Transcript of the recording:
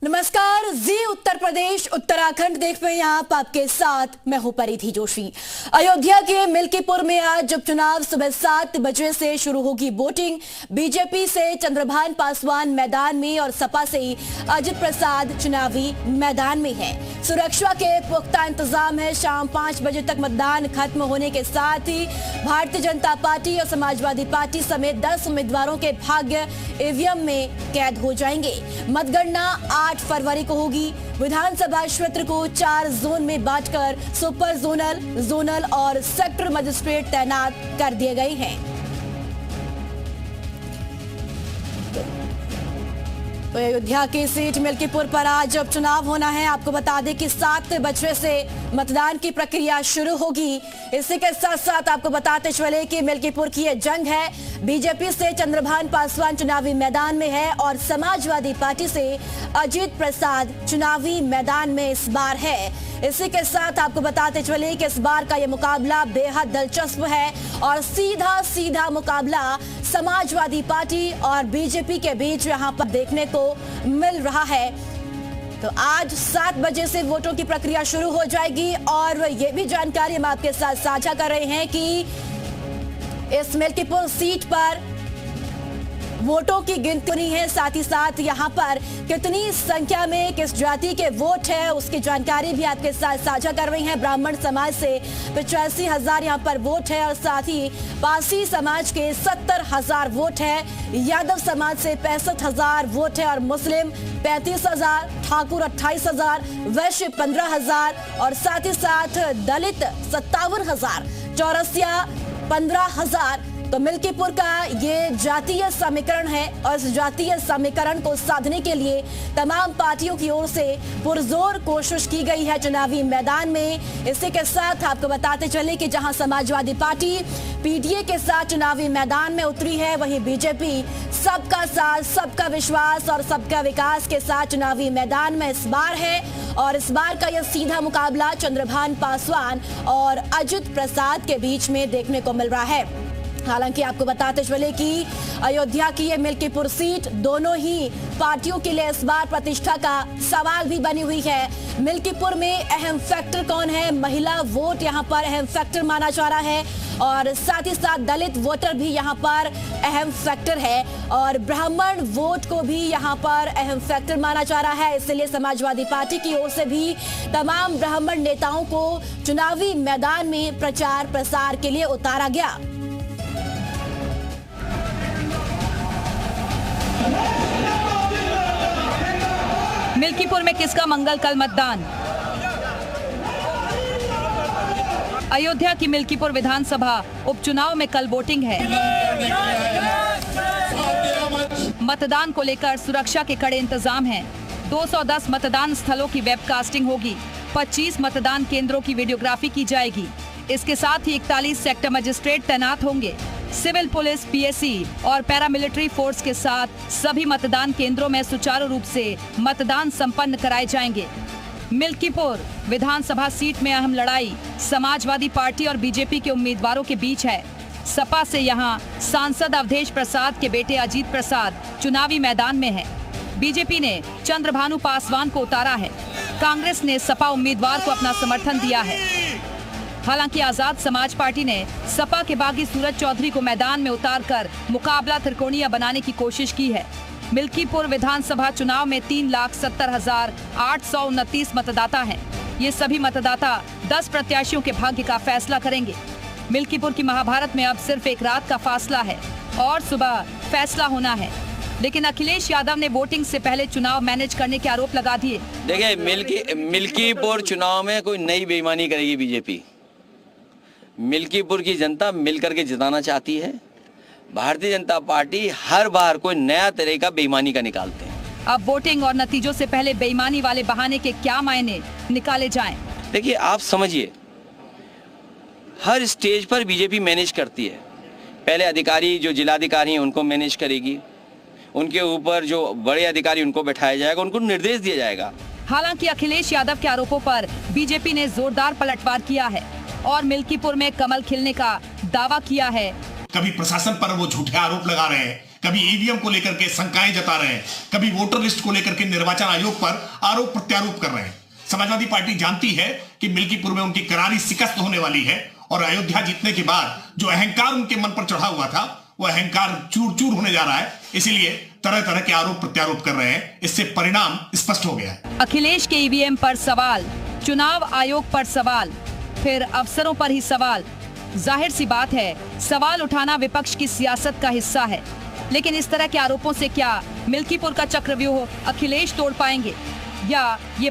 नमस्कार, जी उत्तर प्रदेश उत्तराखंड देख रहे हैं आप, आपके साथ मैं हूं परिधि जोशी। अयोध्या के मिल्कीपुर में आज उपचुनाव सुबह 7 बजे से शुरू होगी वोटिंग। बीजेपी से चंद्रभान पासवान मैदान में और सपा से अजित प्रसाद चुनावी मैदान में है। सुरक्षा के पुख्ता इंतजाम है। शाम 5 बजे तक मतदान खत्म होने के साथ ही भारतीय जनता पार्टी और समाजवादी पार्टी समेत 10 उम्मीदवारों के भाग्य ईवीएम में कैद हो जाएंगे। मतगणना 8 फरवरी को होगी। विधानसभा क्षेत्र को 4 जोन में बांटकर सुपर जोनल, जोनल और सेक्टर मजिस्ट्रेट तैनात कर दिए गए हैं। तो अयोध्या की सीट मिल्कीपुर पर आज उपचुनाव होना है। आपको बता दें कि 7 बजे से मतदान की प्रक्रिया शुरू होगी। इसी के साथ साथ आपको बताते चले कि मिल्कीपुर की यह जंग है। बीजेपी से चंद्रभान पासवान चुनावी मैदान में है और समाजवादी पार्टी से अजित प्रसाद चुनावी मैदान में इस बार है। इसी के साथ आपको बताते चले कि इस बार का यह मुकाबला बेहद दिलचस्प है और सीधा सीधा मुकाबला समाजवादी पार्टी और बीजेपी के बीच यहां पर देखने को मिल रहा है। तो आज 7 बजे से वोटों की प्रक्रिया शुरू हो जाएगी और ये भी जानकारी हम आपके साथ साझा कर रहे हैं कि इस मिल्कीपुर सीट पर वोटों की गिनती है। साथ ही साथ यहाँ पर कितनी संख्या में किस जाति के वोट है उसकी जानकारी भी आपके साथ साझा कर रही हैं। ब्राह्मण समाज से 85,000 यहाँ पर वोट है और साथ ही पारसी समाज के 70,000 वोट है। यादव समाज से 65,000 वोट है और मुस्लिम 35,000, ठाकुर 28,000, वैश्य 15,000 और साथ ही साथ दलित 57,000, चौरसिया 15,000। तो मिल्कीपुर का ये जातीय समीकरण है और इस जातीय समीकरण को साधने के लिए तमाम पार्टियों की ओर से पुरजोर कोशिश की गई है चुनावी मैदान में। इसी के साथ आपको बताते चले कि जहां समाजवादी पार्टी पीडीए के साथ चुनावी मैदान में उतरी है, वहीं बीजेपी सबका साथ, सबका विश्वास और सबका विकास के साथ चुनावी मैदान में इस बार है। और इस बार का यह सीधा मुकाबला चंद्रभान पासवान और अजित प्रसाद के बीच में देखने को मिल रहा है। हालांकि आपको बताते चले कि अयोध्या की ये मिल्कीपुर सीट दोनों ही पार्टियों के लिए इस बार प्रतिष्ठा का सवाल भी बनी हुई है। मिल्कीपुर में अहम फैक्टर कौन है? महिला वोट यहाँ पर अहम फैक्टर माना जा रहा है और साथ ही साथ दलित वोटर भी यहाँ पर अहम फैक्टर है और ब्राह्मण वोट को भी यहाँ पर अहम फैक्टर माना जा रहा है। इसलिए समाजवादी पार्टी की ओर से भी तमाम ब्राह्मण नेताओं को चुनावी मैदान में प्रचार प्रसार के लिए उतारा गया। मिल्कीपुर में किसका मंगल कल मतदान? अयोध्या की मिल्कीपुर विधानसभा उपचुनाव में कल वोटिंग है। मतदान को लेकर सुरक्षा के कड़े इंतजाम हैं। 210 मतदान स्थलों की वेबकास्टिंग होगी। 25 मतदान केंद्रों की वीडियोग्राफी की जाएगी। इसके साथ ही 41 सेक्टर मजिस्ट्रेट तैनात होंगे। सिविल पुलिस, पीएसी और पैरामिलिट्री फोर्स के साथ सभी मतदान केंद्रों में सुचारू रूप से मतदान संपन्न कराए जाएंगे। मिल्कीपुर विधानसभा सीट में अहम लड़ाई समाजवादी पार्टी और बीजेपी के उम्मीदवारों के बीच है। सपा से यहां सांसद अवधेश प्रसाद के बेटे अजित प्रसाद चुनावी मैदान में हैं। बीजेपी ने चंद्रभानु पासवान को उतारा है। कांग्रेस ने सपा उम्मीदवार को अपना समर्थन दिया है। हालांकि आजाद समाज पार्टी ने सपा के बागी सूरज चौधरी को मैदान में उतारकर मुकाबला त्रिकोणीय बनाने की कोशिश की है। मिल्कीपुर विधानसभा चुनाव में 3,70,829 मतदाता हैं। ये सभी मतदाता 10 प्रत्याशियों के भाग्य का फैसला करेंगे। मिल्कीपुर की महाभारत में अब सिर्फ एक रात का फासला है और सुबह फैसला होना है। लेकिन अखिलेश यादव ने वोटिंग से पहले चुनाव मैनेज करने के आरोप लगा दिए। देखिए, मिल्कीपुर चुनाव में कोई नई बेईमानी करेगी बीजेपी। मिल्कीपुर की जनता मिलकर के जिताना चाहती है। भारतीय जनता पार्टी हर बार कोई नया तरीका बेईमानी का निकालते हैं। अब वोटिंग और नतीजों से पहले बेईमानी वाले बहाने के क्या मायने निकाले जाएं? देखिए, आप समझिए, हर स्टेज पर बीजेपी मैनेज करती है। पहले अधिकारी जो जिलाधिकारी हैं उनको मैनेज करेगी, उनके ऊपर जो बड़े अधिकारी उनको बैठाया जाएगा, उनको निर्देश दिया जाएगा। हालांकि अखिलेश यादव के आरोपों पर बीजेपी ने जोरदार पलटवार किया है और मिल्कीपुर में कमल खिलने का दावा किया है। कभी प्रशासन पर वो झूठे आरोप लगा रहे हैं, कभी ईवीएम को लेकर के शंकाएं जता रहे हैं, कभी वोटर लिस्ट को लेकर के निर्वाचन आयोग पर आरोप प्रत्यारोप कर रहे हैं। समाजवादी पार्टी जानती है कि मिल्कीपुर में उनकी करारी शिकस्त होने वाली है और अयोध्या जीतने के बाद जो अहंकार उनके मन पर चढ़ा हुआ था वो अहंकार चूर चूर होने जा रहा है। इसीलिए तरह तरह के आरोप प्रत्यारोप कर रहे हैं। इससे परिणाम स्पष्ट हो गया है। अखिलेश के ईवीएम पर सवाल, चुनाव आयोग पर सवाल, फिर अफसरों पर ही सवाल। जाहिर सी बात है, सवाल उठाना विपक्ष की सियासत का हिस्सा है। लेकिन इस तरह के आरोपों से क्या मिल्कीपुर का चक्रव्यूह अखिलेश तोड़ पाएंगे या ये